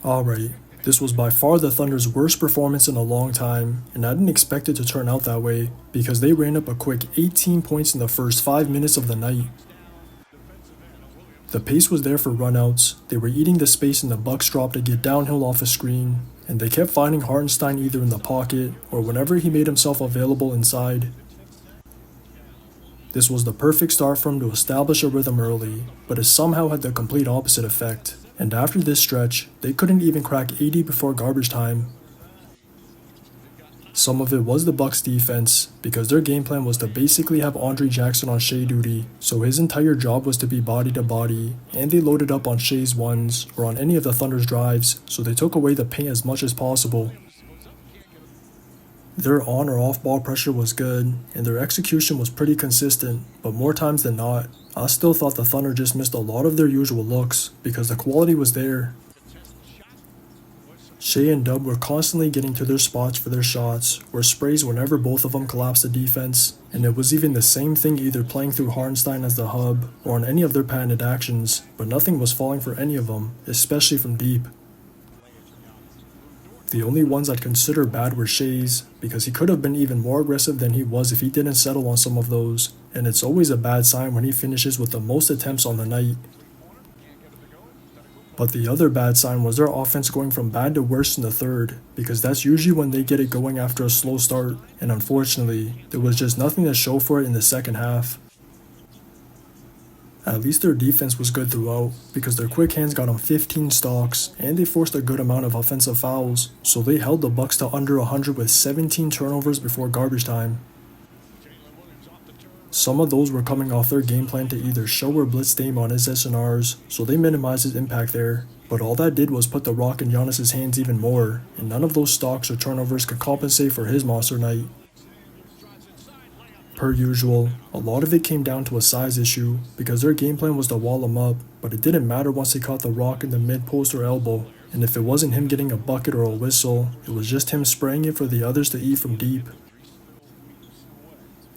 Alright, this was by far the Thunder's worst performance in a long time, and I didn't expect it to turn out that way, because they ran up a quick 18 points in the first 5 minutes of the night. The pace was there for runouts, they were eating the space in the Bucks drop to get downhill off a screen, and they kept finding Hartenstein either in the pocket or whenever he made himself available inside. This was the perfect start for him to establish a rhythm early, but it somehow had the complete opposite effect, and after this stretch, they couldn't even crack 80 before garbage time. Some of it was the Bucks defense, because their game plan was to basically have Andre Jackson on Shea duty, so his entire job was to be body to body, and they loaded up on Shea's ones or on any of the Thunder's drives, so they took away the paint as much as possible. Their on or off ball pressure was good, and their execution was pretty consistent, but more times than not, I still thought the Thunder just missed a lot of their usual looks, because the quality was there. Shea and Dub were constantly getting to their spots for their shots, or sprays whenever both of them collapsed the defense, and it was even the same thing either playing through Hartenstein as the hub, or on any of their patented actions, but nothing was falling for any of them, especially from deep. The only ones I'd consider bad were Shea's, because he could have been even more aggressive than he was if he didn't settle on some of those, and it's always a bad sign when he finishes with the most attempts on the night. But the other bad sign was their offense going from bad to worse in the third, because that's usually when they get it going after a slow start, and unfortunately, there was just nothing to show for it in the second half. At least their defense was good throughout, because their quick hands got them 15 stocks, and they forced a good amount of offensive fouls, so they held the Bucks to under 100 with 17 turnovers before garbage time. Some of those were coming off their game plan to either show or blitz Dame on his SNRs, so they minimized his impact there, but all that did was put the rock in Giannis' hands even more, and none of those stocks or turnovers could compensate for his monster night. Per usual, a lot of it came down to a size issue, because their game plan was to wall him up, but it didn't matter once he caught the rock in the mid-post or elbow, and if it wasn't him getting a bucket or a whistle, it was just him spraying it for the others to eat from deep.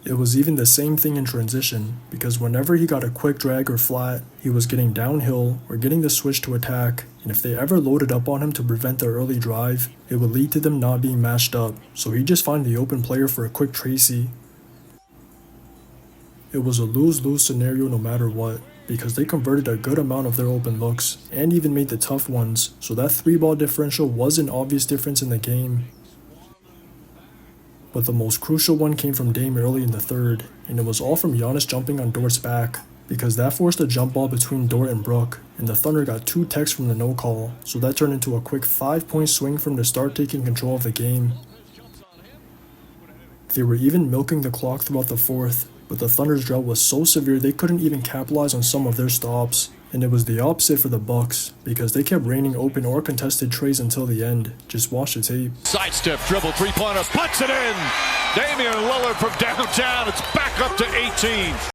It was even the same thing in transition, because whenever he got a quick drag or flat, he was getting downhill or getting the switch to attack, and if they ever loaded up on him to prevent their early drive, it would lead to them not being matched up, so he'd just find the open player for a quick Tracy. It was a lose-lose scenario no matter what, because they converted a good amount of their open looks, and even made the tough ones, so that 3-ball differential was an obvious difference in the game. But the most crucial one came from Dame early in the third, and it was all from Giannis jumping on Dort's back, because that forced a jump ball between Dort and Brook, and the Thunder got 2 techs from the no call, so that turned into a quick 5-point swing from to start taking control of the game. They were even milking the clock throughout the fourth, but the Thunder's drought was so severe they couldn't even capitalize on some of their stops, and it was the opposite for the Bucks, because they kept raining open or contested trays until the end. Just watch the tape. Sidestep, dribble, three-pointer, puts it in! Damian Lillard from downtown, it's back up to 18.